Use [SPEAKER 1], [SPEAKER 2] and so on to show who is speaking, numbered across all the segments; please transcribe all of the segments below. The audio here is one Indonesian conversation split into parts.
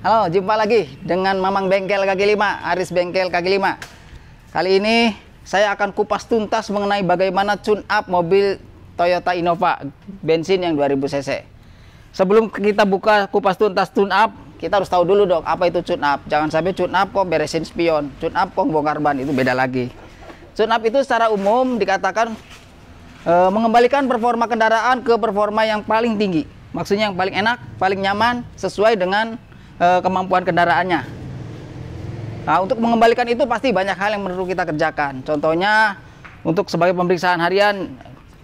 [SPEAKER 1] Halo, jumpa lagi dengan Mamang Bengkel Kaki Lima, Aris Bengkel Kaki Lima. Kali ini saya akan kupas tuntas mengenai bagaimana tune up mobil Toyota Innova bensin yang 2000 cc. Sebelum kita buka kupas tuntas tune up, kita harus tahu dulu dong apa itu tune up. Jangan sampai tune up kok beresin spion, tune up kok bongkar ban, itu beda lagi. Tune up itu secara umum dikatakan mengembalikan performa kendaraan ke performa yang paling tinggi. Maksudnya yang paling enak, paling nyaman, sesuai dengan kemampuan kendaraannya. Nah, untuk mengembalikan itu pasti banyak hal yang perlu kita kerjakan. Contohnya, untuk sebagai pemeriksaan harian,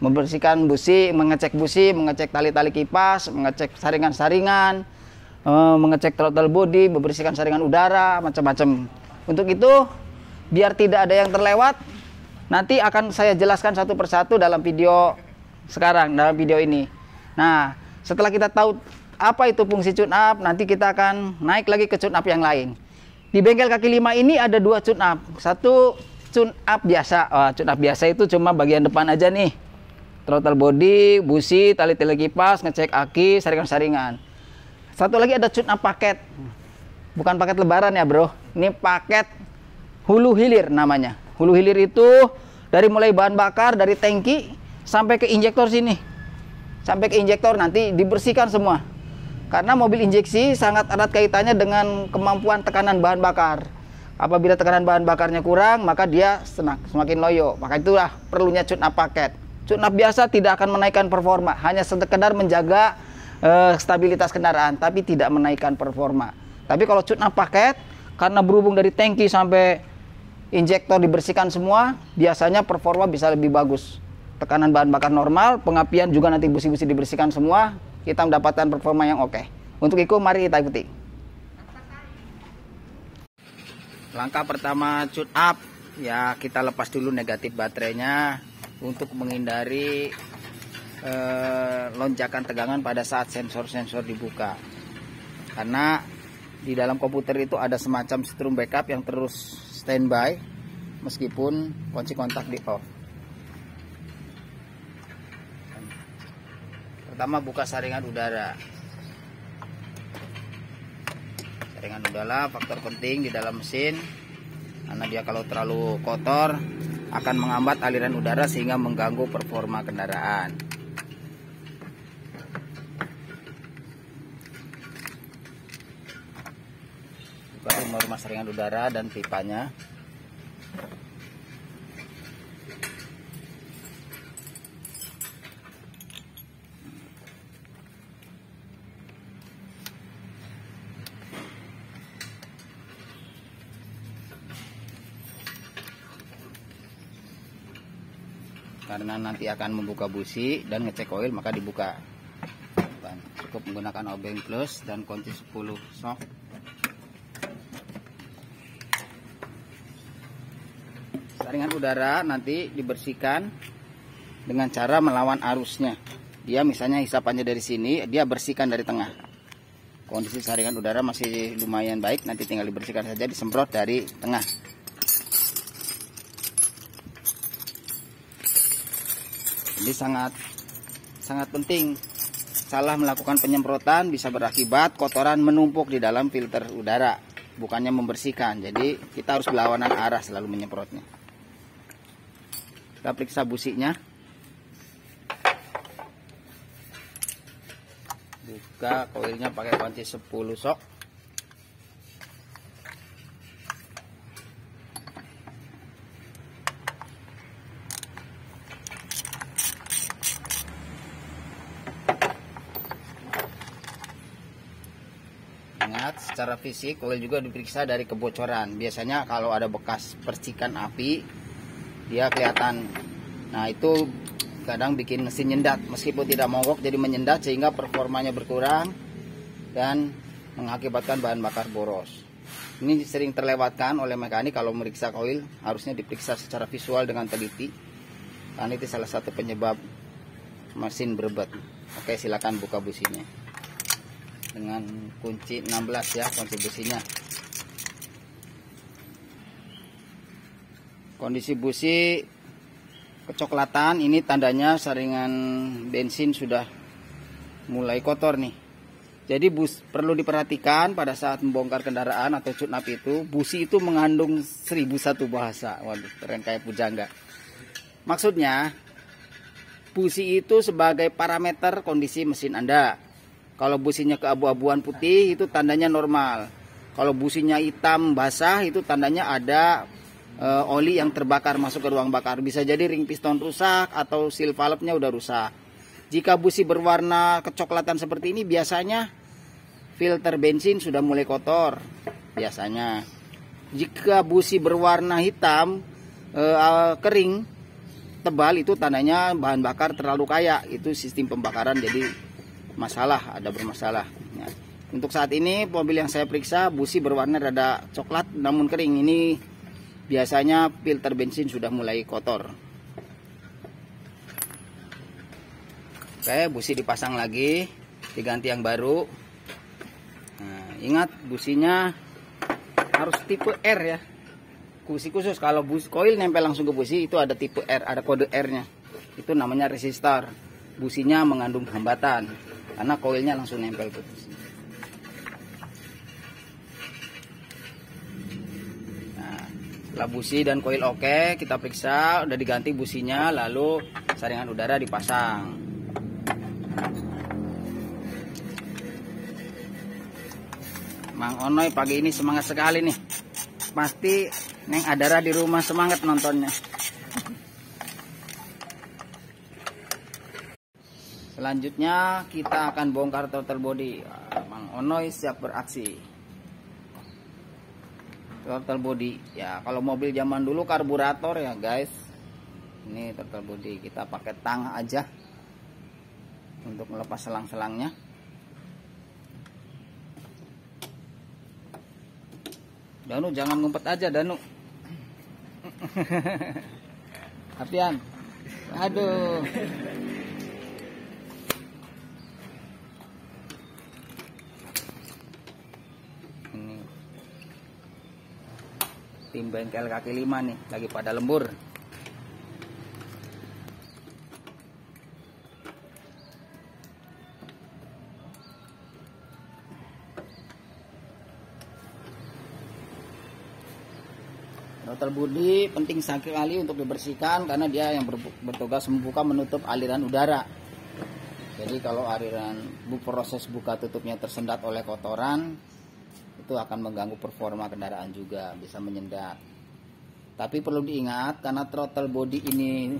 [SPEAKER 1] membersihkan busi, mengecek tali-tali kipas, mengecek saringan-saringan, mengecek throttle body, membersihkan saringan udara, macam-macam. Untuk itu, biar tidak ada yang terlewat, nanti akan saya jelaskan satu persatu dalam video sekarang, dalam video ini. Nah, setelah kita tahu apa itu fungsi tune up, nanti kita akan naik lagi ke tune up yang lain. Di bengkel Kaki Lima ini ada dua tune up. Satu tune up biasa. Tune up biasa itu cuma bagian depan aja nih. Throttle body, busi, tali-tali kipas, ngecek aki, saringan-saringan. Satu lagi ada tune up paket. Bukan paket lebaran ya, bro. Ini paket hulu hilir namanya. Hulu hilir itu dari mulai bahan bakar, dari tangki sampai ke injektor sini. Sampai ke injektor nanti dibersihkan semua. Karena mobil injeksi sangat erat kaitannya dengan kemampuan tekanan bahan bakar. Apabila tekanan bahan bakarnya kurang, maka dia semakin loyo. Maka itulah perlunya tune up paket. Tune up biasa tidak akan menaikkan performa, hanya sekedar menjaga stabilitas kendaraan, tapi tidak menaikkan performa. Tapi kalau tune up paket, karena berhubung dari tangki sampai injektor dibersihkan semua, biasanya performa bisa lebih bagus. Tekanan bahan bakar normal, pengapian juga nanti busi-busi dibersihkan semua, kita mendapatkan performa yang oke. Untuk itu mari kita ikuti. Langkah pertama tune up, ya kita lepas dulu negatif baterainya untuk menghindari lonjakan tegangan pada saat sensor-sensor dibuka. Karena di dalam komputer itu ada semacam strum backup yang terus standby meskipun kunci kontak di off. Pertama buka saringan udara. Saringan udara faktor penting di dalam mesin, karena dia kalau terlalu kotor akan menghambat aliran udara sehingga mengganggu performa kendaraan. Buka rumah saringan udara dan pipanya. Karena nanti akan membuka busi dan ngecek oil, maka dibuka. Cukup menggunakan obeng plus dan kunci 10 shock. Saringan udara nanti dibersihkan dengan cara melawan arusnya. Dia misalnya hisapannya dari sini, dia bersihkan dari tengah. Kondisi saringan udara masih lumayan baik, nanti tinggal dibersihkan saja, disemprot dari tengah. Jadi sangat penting. Salah melakukan penyemprotan bisa berakibat kotoran menumpuk di dalam filter udara, bukannya membersihkan. Jadi kita harus berlawanan arah selalu menyemprotnya. Kita periksa businya. Buka koilnya pakai kunci 10 shock. Ingat, secara fisik koil juga diperiksa dari kebocoran. Biasanya kalau ada bekas percikan api, dia kelihatan. Nah, itu kadang bikin mesin nyendat. Meskipun tidak mogok, jadi menyendat sehingga performanya berkurang dan mengakibatkan bahan bakar boros. Ini sering terlewatkan oleh mekanik kalau meriksa koil, harusnya diperiksa secara visual dengan teliti. Karena itu salah satu penyebab mesin berebet. Oke, silakan buka businya. Dengan kunci 16 ya, kunci businya. Kondisi busi kecoklatan, ini tandanya saringan bensin sudah mulai kotor nih. Jadi perlu diperhatikan pada saat membongkar kendaraan atau tune up itu, busi itu mengandung 1001 bahasa. Waduh, keren kayak pujangga. Maksudnya, busi itu sebagai parameter kondisi mesin Anda. Kalau businya keabu-abuan putih itu tandanya normal. Kalau businya hitam basah itu tandanya ada oli yang terbakar masuk ke ruang bakar. Bisa jadi ring piston rusak atau seal valve-nya udah rusak. Jika busi berwarna kecoklatan seperti ini biasanya filter bensin sudah mulai kotor biasanya. Jika busi berwarna hitam kering tebal itu tandanya bahan bakar terlalu kaya, itu sistem pembakaran jadi ada bermasalah ya. Untuk saat ini mobil yang saya periksa busi berwarna rada coklat namun kering, ini biasanya filter bensin sudah mulai kotor. Oke, busi dipasang lagi, diganti yang baru. Nah, ingat businya harus tipe R ya, busi khusus. Kalau busi koil nempel langsung ke busi itu ada tipe R, ada kode R nya, itu namanya resistor. Businya mengandung hambatan karena koilnya langsung nempel ke busi. Nah, setelah busi dan koil oke, kita periksa udah diganti businya, lalu saringan udara dipasang. Mang Onoy pagi ini semangat sekali nih. Pasti Neng Adara di rumah semangat nontonnya. Selanjutnya kita akan bongkar throttle body. Mang Onoy siap beraksi. Throttle body. Ya, kalau mobil zaman dulu karburator ya, guys. Ini throttle body, kita pakai tang aja untuk melepas selang-selangnya. Danu jangan ngumpet aja, Danu. Hatian. Aduh. Ini tim bengkel kaki lima nih lagi pada lembur. Throttle body penting sekali untuk dibersihkan karena dia yang bertugas membuka menutup aliran udara. Jadi kalau proses buka tutupnya tersendat oleh kotoran, itu akan mengganggu performa kendaraan juga, bisa menyendat. Tapi perlu diingat karena throttle body ini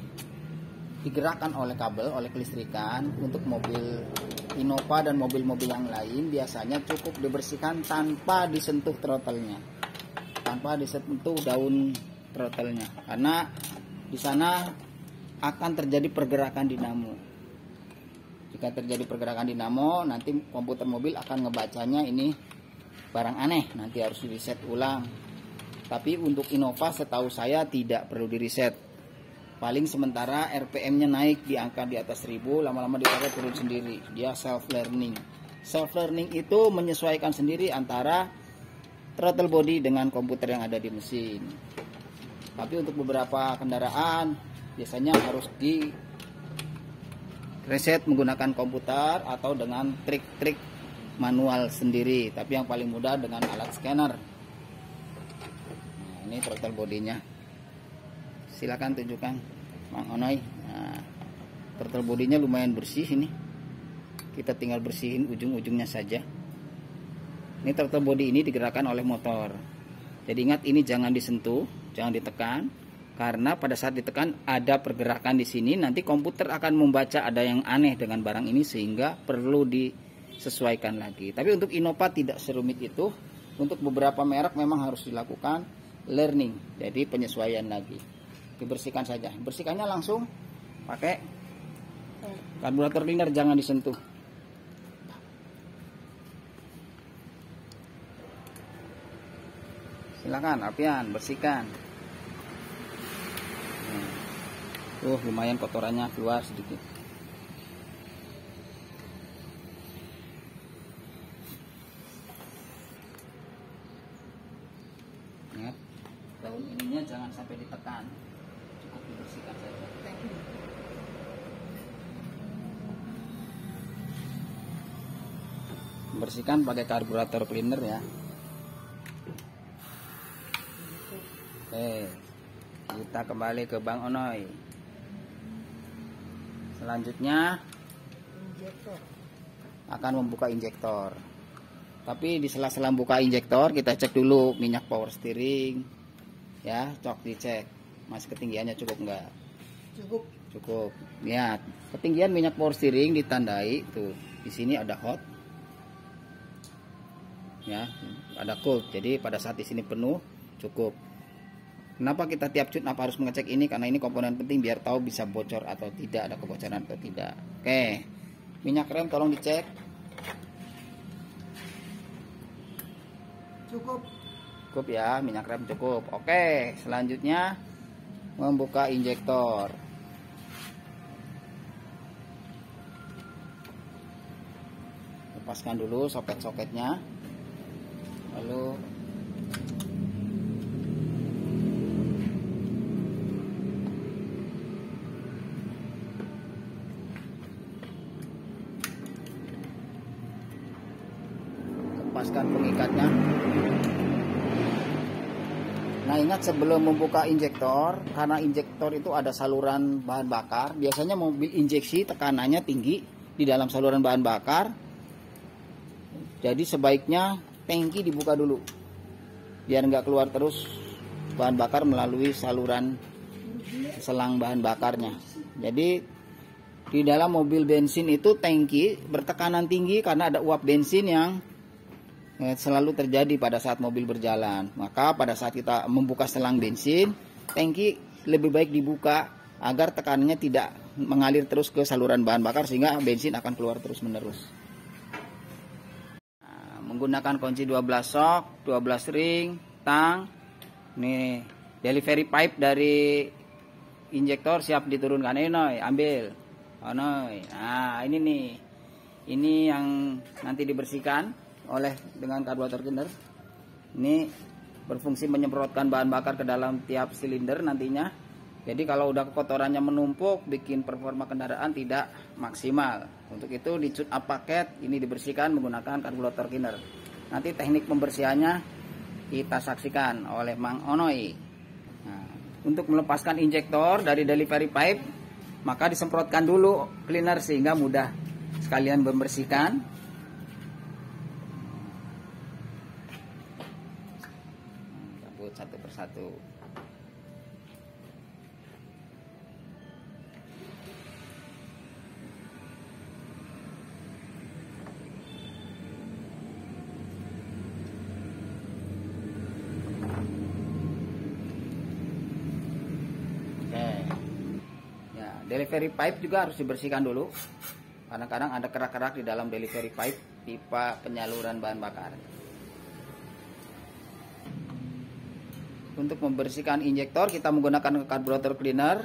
[SPEAKER 1] digerakkan oleh kabel, oleh kelistrikan. Untuk mobil Innova dan mobil-mobil yang lain biasanya cukup dibersihkan tanpa disentuh throttle-nya, tanpa disentuh daun throttle-nya, karena di sana akan terjadi pergerakan dinamo. Jika terjadi pergerakan dinamo, nanti komputer mobil akan ngebacanya ini barang aneh, nanti harus di reset ulang. Tapi untuk Innova setahu saya tidak perlu di reset. Paling sementara RPM-nya naik di angka di atas 1000, lama-lama dipakai turun sendiri. Dia self learning. Self learning itu menyesuaikan sendiri antara throttle body dengan komputer yang ada di mesin. Tapi untuk beberapa kendaraan biasanya harus di reset menggunakan komputer atau dengan trik-trik manual sendiri. Tapi yang paling mudah dengan alat scanner. Nah, ini throttle bodinya. Silakan tunjukkan Mang Onoy. Nah, throttle bodinya lumayan bersih ini. Kita tinggal bersihin ujung-ujungnya saja. Ini throttle body ini digerakkan oleh motor. Jadi ingat, ini jangan disentuh, jangan ditekan, karena pada saat ditekan ada pergerakan di sini. Nanti komputer akan membaca ada yang aneh dengan barang ini sehingga perlu disesuaikan lagi. Tapi untuk Innova tidak serumit itu. Untuk beberapa merek memang harus dilakukan learning, jadi penyesuaian lagi. Dibersihkan saja. Bersihkannya langsung pakai karburator cleaner, jangan disentuh. Silakan Alpian bersihkan. Lumayan kotorannya keluar sedikit. Ingat, daun ininya jangan sampai ditekan, cukup dibersihkan saja. Bersihkan pakai karburator cleaner ya. Oke, kita kembali ke Bang Onoy. Selanjutnya akan membuka injektor. Tapi di sela-sela buka injektor kita cek dulu minyak power steering ya, cok dicek masih ketinggiannya cukup enggak. Cukup. Lihat ketinggian minyak power steering ditandai tuh, di sini ada hot ya, ada cold. Jadi pada saat di sini penuh cukup. Kenapa kita tiap tune up harus mengecek ini? Karena ini komponen penting biar tahu bisa bocor atau tidak, ada kebocoran atau tidak. Oke, minyak rem tolong dicek. Cukup ya, minyak rem cukup. Oke, selanjutnya membuka injektor. Lepaskan dulu soket-soketnya. Lalu lepaskan pengikatnya. Nah, ingat sebelum membuka injektor, karena injektor itu ada saluran bahan bakar, biasanya mobil injeksi tekanannya tinggi di dalam saluran bahan bakar. Jadi sebaiknya tangki dibuka dulu biar nggak keluar terus bahan bakar melalui saluran selang bahan bakarnya. Jadi di dalam mobil bensin itu tangki bertekanan tinggi karena ada uap bensin yang selalu terjadi pada saat mobil berjalan. Maka pada saat kita membuka selang bensin, tangki lebih baik dibuka agar tekanannya tidak mengalir terus ke saluran bahan bakar sehingga bensin akan keluar terus menerus. Nah, menggunakan kunci 12 shock, 12 ring, tang. Nih, delivery pipe dari injektor siap diturunkan. Noy, ambil. Noy. Nah, ini nih. Ini yang nanti dibersihkan dengan karburator cleaner. Ini berfungsi menyemprotkan bahan bakar ke dalam tiap silinder nantinya. Jadi kalau udah kotorannya menumpuk bikin performa kendaraan tidak maksimal. Untuk itu di tune up paket ini dibersihkan menggunakan karburator cleaner. Nanti teknik pembersihannya kita saksikan oleh Mang Onoy. Nah, untuk melepaskan injektor dari delivery pipe maka disemprotkan dulu cleaner sehingga mudah sekalian membersihkan. Satu persatu. Ya, delivery pipe juga harus dibersihkan dulu. Kadang-kadang ada kerak-kerak di dalam delivery pipe pipa penyaluran bahan bakar. Untuk membersihkan injektor kita menggunakan karburator cleaner.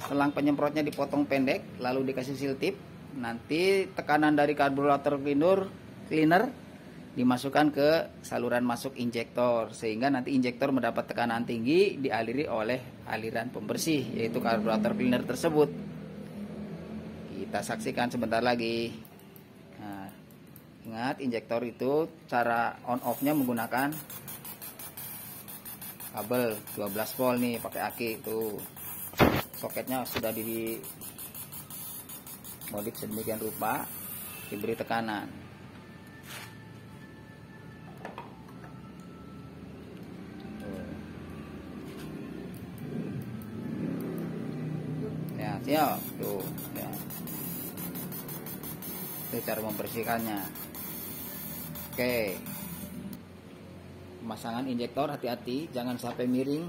[SPEAKER 1] Selang penyemprotnya dipotong pendek lalu dikasih seal tip. Nanti tekanan dari karburator cleaner dimasukkan ke saluran masuk injektor sehingga nanti injektor mendapat tekanan tinggi dialiri oleh aliran pembersih yaitu karburator cleaner tersebut. Kita saksikan sebentar lagi. Nah, ingat injektor itu cara on off-nya menggunakan kabel 12 volt nih pakai aki tuh. Soketnya sudah di modif sedemikian rupa, diberi tekanan. Tuh. Ya, siap tuh. Ya. Itu cara membersihkannya. Oke. Pemasangan injektor hati-hati jangan sampai miring.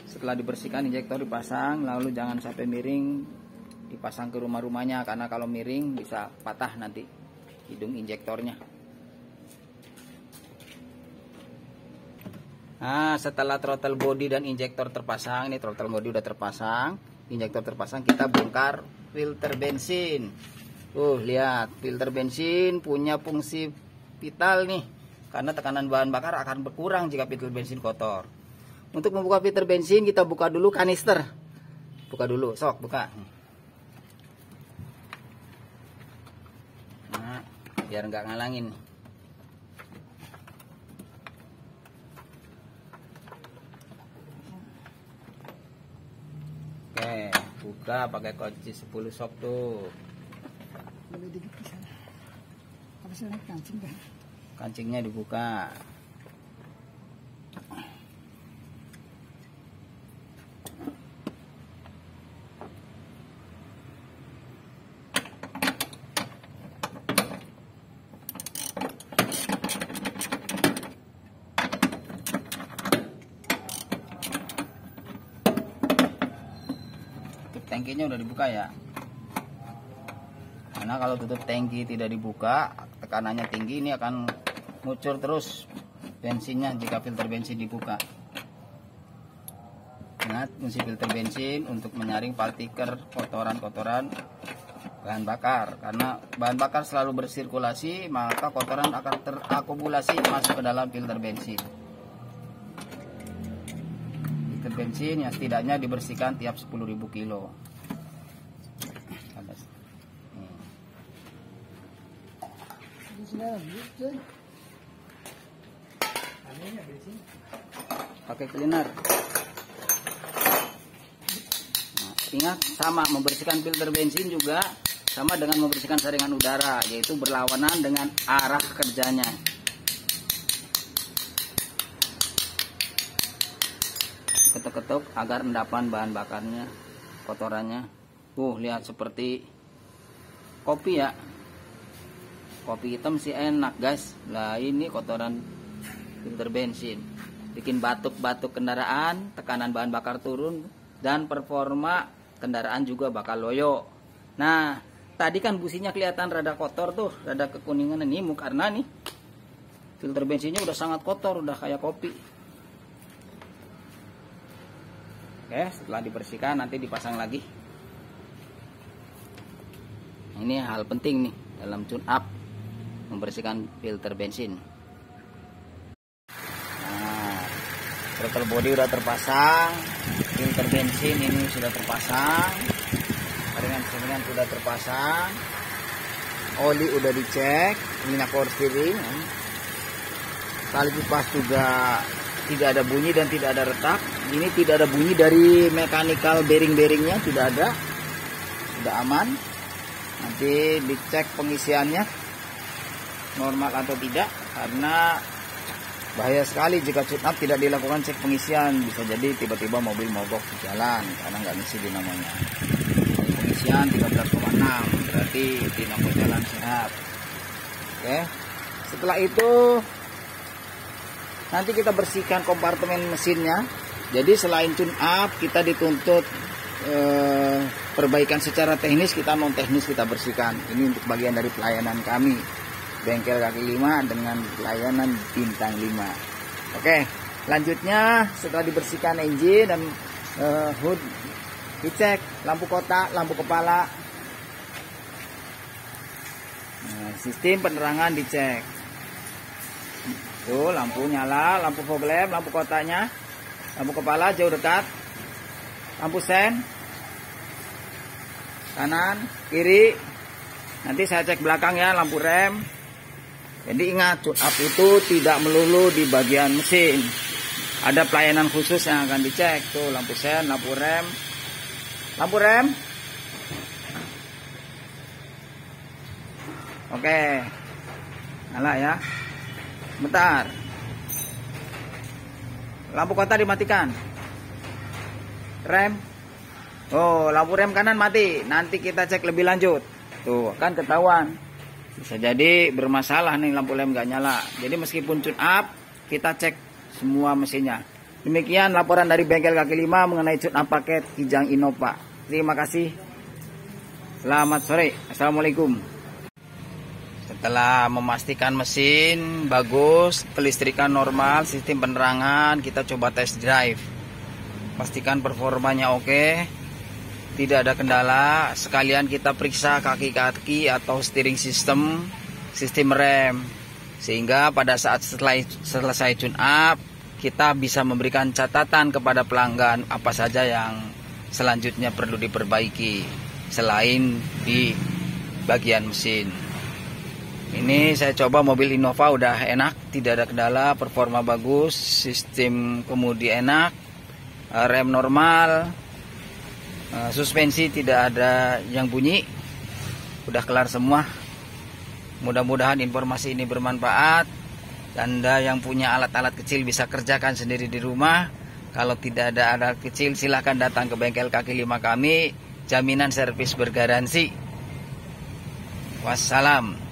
[SPEAKER 1] Setelah dibersihkan injektor dipasang, lalu jangan sampai miring dipasang ke rumah-rumahnya karena kalau miring bisa patah nanti hidung injektornya. Nah, setelah throttle body dan injektor terpasang, ini throttle body udah terpasang, injektor terpasang, kita bongkar filter bensin. Lihat, filter bensin punya fungsi vital nih. Karena tekanan bahan bakar akan berkurang jika filter bensin kotor. Untuk membuka filter bensin kita buka dulu kanister. Buka dulu, sok buka. Nah, biar nggak ngalangin. Oke, buka pakai kunci 10 sok tuh.
[SPEAKER 2] Lebih dikit ke sana. Apa sih kancing kan?
[SPEAKER 1] Kancingnya dibuka. Tangkinya udah dibuka ya. Karena kalau tutup tangki tidak dibuka, tekanannya tinggi, ini akan ngucur terus bensinnya jika filter bensin dibuka. Ingat, fungsi filter bensin untuk menyaring partikel kotoran-kotoran bahan bakar. Karena bahan bakar selalu bersirkulasi, maka kotoran akan terakumulasi masuk ke dalam filter bensin. Filter bensin yang setidaknya dibersihkan tiap 10.000 kilo. Pakai cleaner. Nah, ingat, sama membersihkan filter bensin juga sama dengan membersihkan saringan udara, yaitu berlawanan dengan arah kerjanya. Ketuk-ketuk agar endapan bahan bakarnya, kotorannya. Lihat seperti kopi ya. Kopi hitam sih enak guys. Lah ini kotoran filter bensin. Bikin batuk-batuk kendaraan, tekanan bahan bakar turun, dan performa kendaraan juga bakal loyo. Nah, tadi kan businya kelihatan rada kotor tuh, rada kekuningan ini karena nih filter bensinnya udah sangat kotor, udah kayak kopi. Oke, setelah dibersihkan nanti dipasang lagi. Ini hal penting nih dalam tune up, membersihkan filter bensin. Nah, throttle body udah terpasang, filter bensin ini sudah terpasang, saringan sudah terpasang, oli udah dicek, minyak power steering, tali kipas juga tidak ada bunyi dan tidak ada retak. Ini tidak ada bunyi dari mechanical bearing-bearingnya, tidak ada, sudah aman. Nanti dicek pengisiannya normal atau tidak, karena bahaya sekali jika tune up tidak dilakukan cek pengisian. Bisa jadi tiba-tiba mobil mogok di jalan karena nggak ngisi dinamonya. Pengisian 13,6 berarti dinamo jalan sehat. Oke, setelah itu nanti kita bersihkan kompartemen mesinnya. Jadi selain tune up, kita dituntut perbaikan secara teknis, kita non teknis kita bersihkan. Ini untuk bagian dari pelayanan kami, bengkel kaki lima dengan pelayanan bintang 5. Oke, lanjutnya setelah dibersihkan engine dan hood, dicek lampu kotak, lampu kepala, sistem penerangan dicek. Tuh, lampu nyala, lampu fog lamp, lampu kotaknya, lampu kepala jauh dekat, lampu sen, kanan, kiri. Nanti saya cek belakang ya, lampu rem. Jadi ingat, tune up itu tidak melulu di bagian mesin. Ada pelayanan khusus yang akan dicek. Tuh, lampu sen, lampu rem. Lampu rem. Oke. Nyala ya. Bentar. Lampu kota dimatikan. Rem. Oh, lampu rem kanan mati. Nanti kita cek lebih lanjut. Tuh, kan ketahuan. Bisa jadi bermasalah nih lampu rem nggak nyala. Jadi meskipun tune up, kita cek semua mesinnya. Demikian laporan dari bengkel kaki lima mengenai tune up paket Kijang Innova. Terima kasih. Selamat sore. Assalamualaikum. Setelah memastikan mesin bagus, kelistrikan normal, sistem penerangan, kita coba test drive. Pastikan performanya oke, tidak ada kendala. Sekalian kita periksa kaki-kaki atau steering system, sistem rem, sehingga pada saat selesai tune up, kita bisa memberikan catatan kepada pelanggan apa saja yang selanjutnya perlu diperbaiki selain di bagian mesin. Ini saya coba mobil Innova, udah enak, tidak ada kendala, performa bagus, sistem kemudi enak, rem normal, suspensi tidak ada yang bunyi, udah kelar semua. Mudah-mudahan informasi ini bermanfaat. Anda yang punya alat-alat kecil bisa kerjakan sendiri di rumah. Kalau tidak ada alat kecil, silahkan datang ke bengkel kaki lima kami. Jaminan servis bergaransi. Wassalam.